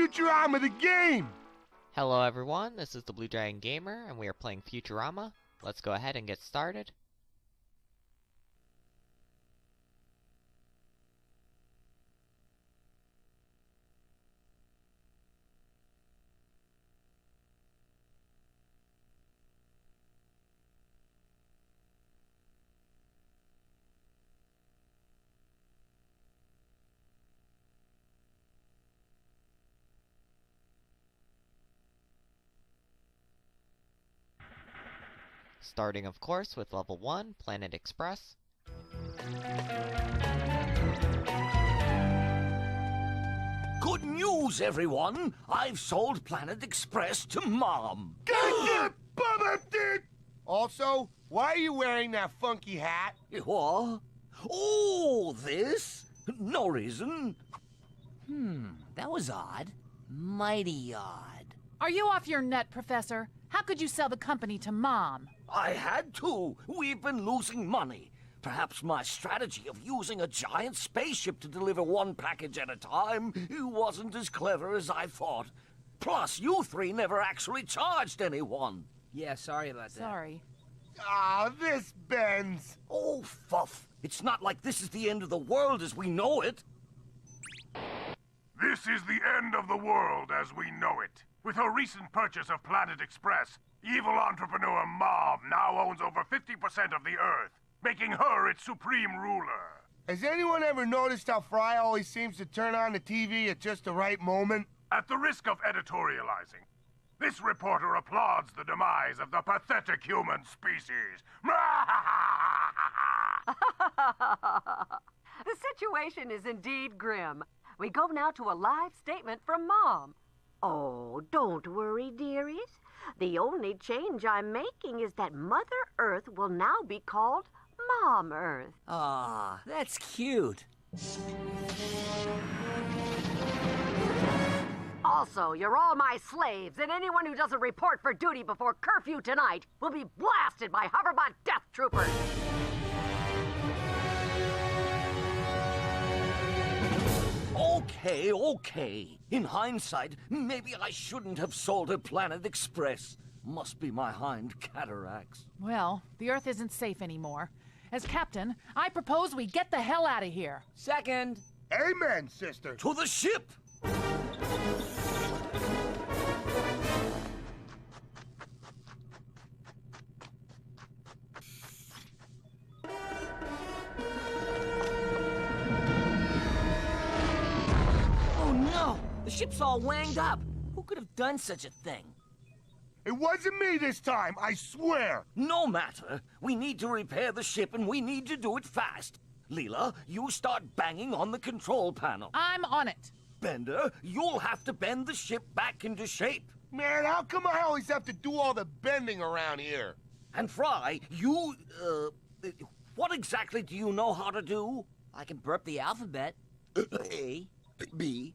Futurama the game! Hello everyone, this is the Blue Dragon Gamer, and we are playing Futurama. Let's go ahead and get started. Starting, of course, with level 1, Planet Express. Good news, everyone! I've sold Planet Express to Mom. Also, why are you wearing that funky hat? What? Oh, this? No reason. That was odd. Mighty odd. Are you off your nut, Professor? How could you sell the company to Mom? I had to. We've been losing money. Perhaps my strategy of using a giant spaceship to deliver one package at a time wasn't as clever as I thought. Plus, you three never actually charged anyone. Yeah, sorry about that. Sorry. Ah, this bends. Oh, fuff. It's not like this is the end of the world as we know it. This is the end of the world as we know it. With her recent purchase of Planet Express, evil entrepreneur Mom now owns over 50% of the Earth, making her its supreme ruler. Has anyone ever noticed how Fry always seems to turn on the TV at just the right moment? At the risk of editorializing, this reporter applauds the demise of the pathetic human species. The situation is indeed grim. We go now to a live statement from Mom. Oh, don't worry, dearies. The only change I'm making is that Mother Earth will now be called Mom Earth. Aw, that's cute. Also, you're all my slaves, and anyone who doesn't report for duty before curfew tonight will be blasted by Hoverbot Death Troopers. Okay. In hindsight, maybe I shouldn't have sold her Planet Express. Must be my hind cataracts. Well, the Earth isn't safe anymore. As captain, I propose we get the hell out of here. Second. Amen, sister. To the ship! The ship's all wanged up. Who could have done such a thing? It wasn't me this time, I swear. No matter. We need to repair the ship and we need to do it fast. Leela, you start banging on the control panel. I'm on it. Bender, you'll have to bend the ship back into shape. Man, how come I always have to do all the bending around here? And Fry, you, what exactly do you know how to do? I can burp the alphabet. A, B,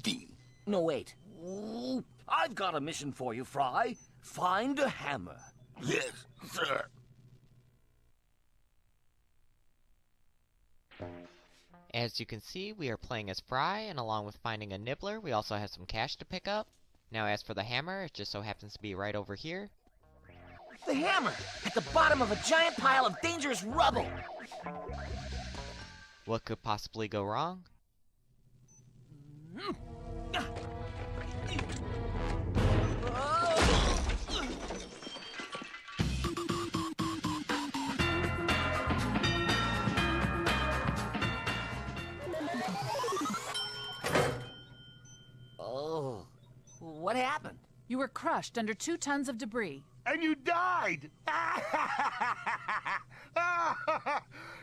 D. No, wait. Ooh, I've got a mission for you, Fry. Find a hammer. Yes, sir. As you can see, we are playing as Fry, and along with finding a nibbler, we also have some cash to pick up. Now as for the hammer, it just so happens to be right over here. The hammer! At the bottom of a giant pile of dangerous rubble! What could possibly go wrong? Oh. What happened? You were crushed under 2 tons of debris. And you died!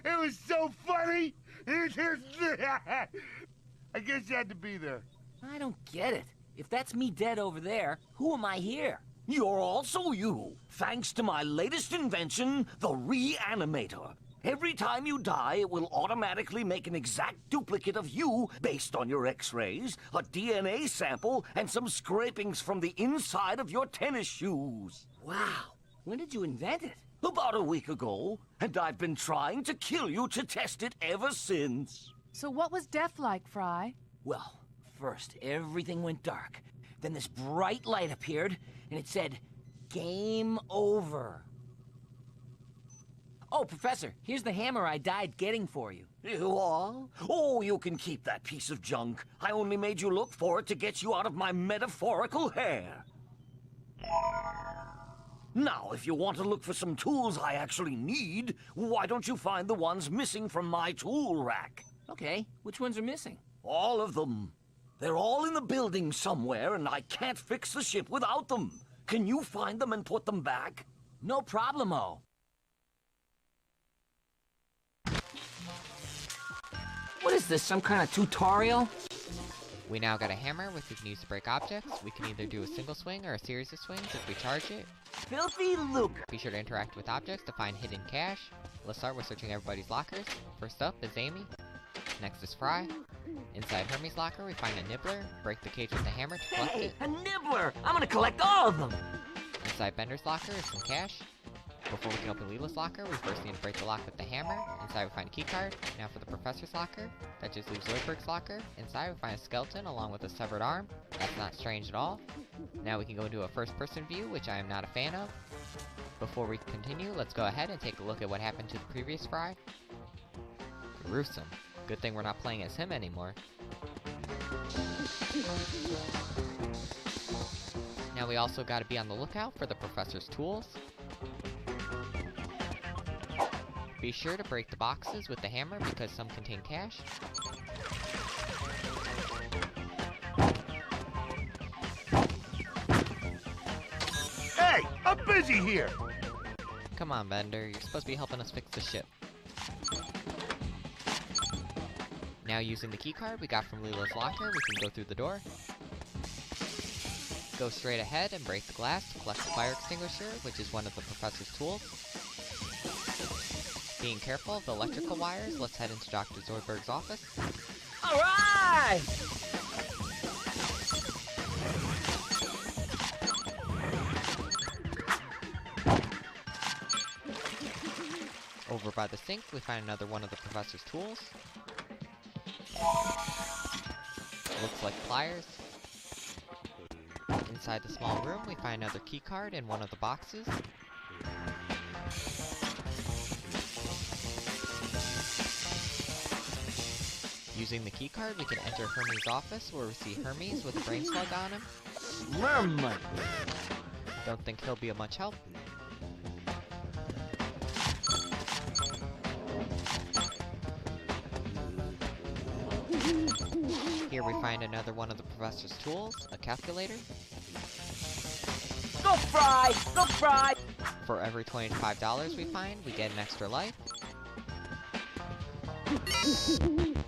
It was so funny! I guess you had to be there. I don't get it. If that's me dead over there, who am I here? You're also you, thanks to my latest invention, the Reanimator. Every time you die, it will automatically make an exact duplicate of you based on your x-rays, a DNA sample, and some scrapings from the inside of your tennis shoes. Wow. When did you invent it? About a week ago, and I've been trying to kill you to test it ever since. So what was death like, Fry? Well, First, everything went dark. Then this bright light appeared, and it said, "Game over." Oh, Professor, here's the hammer I died getting for you. You are? Oh, you can keep that piece of junk. I only made you look for it to get you out of my metaphorical hair. Now, if you want to look for some tools I actually need, why don't you find the ones missing from my tool rack? Okay, which ones are missing? All of them. They're all in the building somewhere, and I can't fix the ship without them. Can you find them and put them back? No problemo. What is this, some kind of tutorial? We now got a hammer which we can use to break objects. We can either do a single swing or a series of swings if we charge it. Filthy lucre. Be sure to interact with objects to find hidden cash. Let's start with searching everybody's lockers. First up is Amy. Next is Fry. Inside Hermes' locker, we find a nibbler. Break the cage with the hammer to collect Hey, it. a nibbler! I'm gonna collect all of them! Inside Bender's locker is some cash. Before we can open Leela's locker, we first need to break the lock with the hammer. Inside we find a keycard. Now for the Professor's locker. That just leaves Zoidberg's locker. Inside we find a skeleton along with a severed arm. That's not strange at all. Now we can go into a first-person view, which I am not a fan of. Before we continue, let's go ahead and take a look at what happened to the previous Fry. Gruesome. Good thing we're not playing as him anymore. Now we also gotta be on the lookout for the Professor's tools. Be sure to break the boxes with the hammer because some contain cash. Hey, I'm busy here. Come on, Bender, you're supposed to be helping us fix the ship. Now using the keycard we got from Leela's locker, we can go through the door. Go straight ahead and break the glass to collect the fire extinguisher, which is one of the Professor's tools. Being careful of the electrical wires, let's head into Dr. Zoidberg's office. Alright! Over by the sink, we find another one of the Professor's tools. Looks like pliers. Inside the small room, we find another keycard in one of the boxes. Using the keycard, we can enter Hermes' office where we see Hermes with a brain slug on him. Merman! Don't think he'll be of much help. Here we find another one of the Professor's tools, a calculator. Go Fry! Go Fry! For every $25 we find, we get an extra life.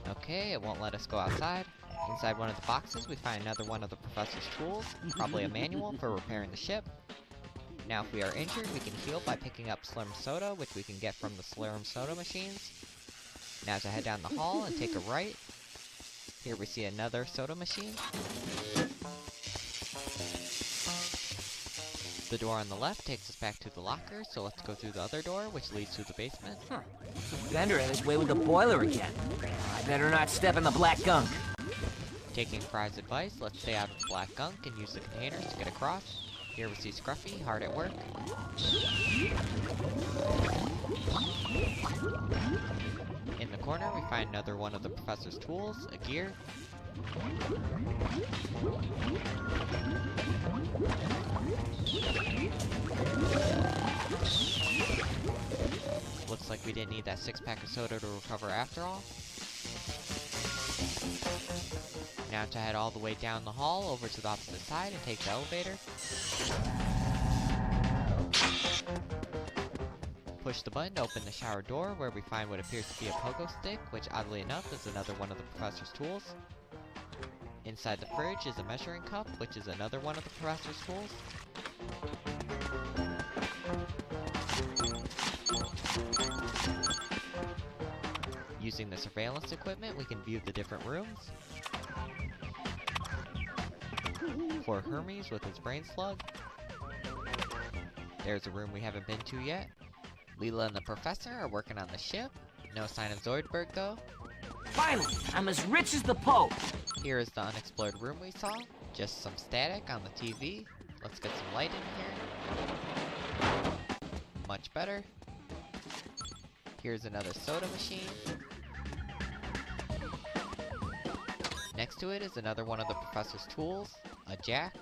Okay, it won't let us go outside. Inside one of the boxes, we find another one of the Professor's tools, probably a manual for repairing the ship. Now if we are injured, we can heal by picking up Slurm Soda, which we can get from the Slurm Soda machines. Now to head down the hall and take a right. Here we see another soda machine. The door on the left takes us back to the locker, so let's go through the other door, which leads to the basement. Bender had his way with the boiler again. I better not step in the black gunk. Taking Fry's advice, let's stay out of the black gunk and use the containers to get across. Here we see Scruffy, hard at work. In the corner, we find another one of the Professor's tools, a gear. Looks like we didn't need that 6-pack of soda to recover after all. Now to head all the way down the hall over to the opposite side and take the elevator. Push the button to open the shower door where we find what appears to be a pogo stick, which oddly enough is another one of the Professor's tools. Inside the fridge is a measuring cup, which is another one of the Professor's tools. Using the surveillance equipment, we can view the different rooms. For Hermes with his brain slug. There's a room we haven't been to yet. Leela and the Professor are working on the ship. No sign of Zoidberg though. Finally, I'm as rich as the Pope. Here is the unexplored room we saw. Just some static on the TV. Let's get some light in here. Much better. Here's another soda machine. Next to it is another one of the professor's tools, a jack.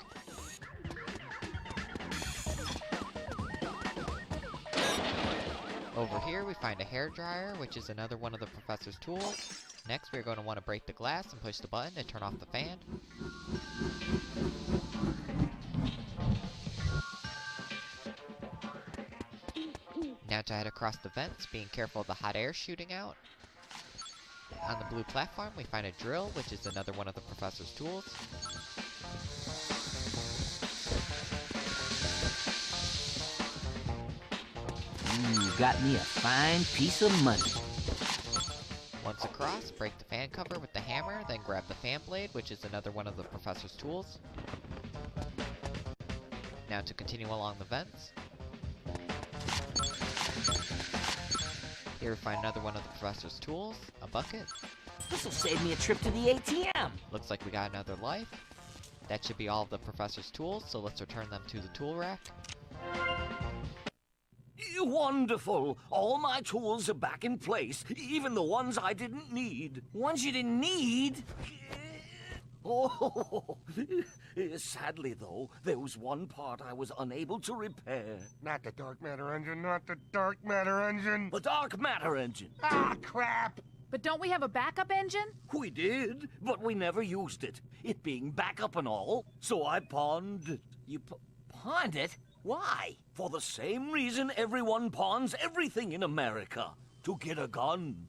Over here we find a hairdryer, which is another one of the professor's tools. Next we're going to want to break the glass and push the button to turn off the fan. Now to head across the vents, being careful of the hot air shooting out. On the blue platform we find a drill, which is another one of the professor's tools. You got me a fine piece of money. Once across, break the fan cover with the hammer, then grab the fan blade, which is another one of the professor's tools. Now to continue along the vents. Here we find another one of the professor's tools, a bucket. This'll save me a trip to the ATM. Looks like we got another life. That should be all of the professor's tools, so let's return them to the tool rack. Wonderful! All my tools are back in place, even the ones I didn't need. Ones you didn't need? Oh, sadly though, there was one part I was unable to repair. Not the dark matter engine, not the dark matter engine. The dark matter engine. Ah, crap! But don't we have a backup engine? We did, but we never used it. It being backup and all, so I pawned it. You pawned it? Why? For the same reason everyone pawns everything in America. To get a gun.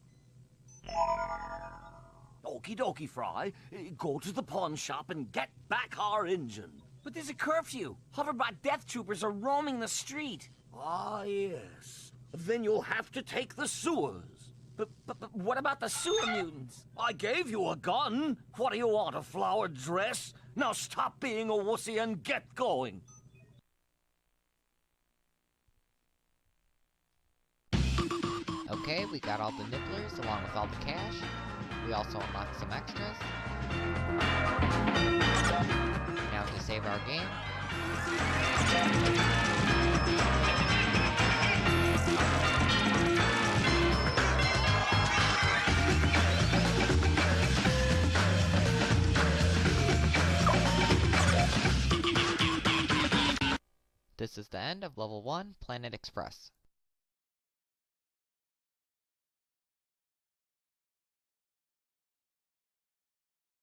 Okie dokie, Fry. Go to the pawn shop and get back our engine. But there's a curfew. Hoverbot death troopers are roaming the street. Ah, yes. Then you'll have to take the sewers. But what about the sewer mutants? I gave you a gun. What do you want, a flowered dress? Now stop being a wussy and get going. Okay, we got all the nibblers along with all the cash. We also unlocked some extras. Now to save our game. This is the end of Level 1, Planet Express.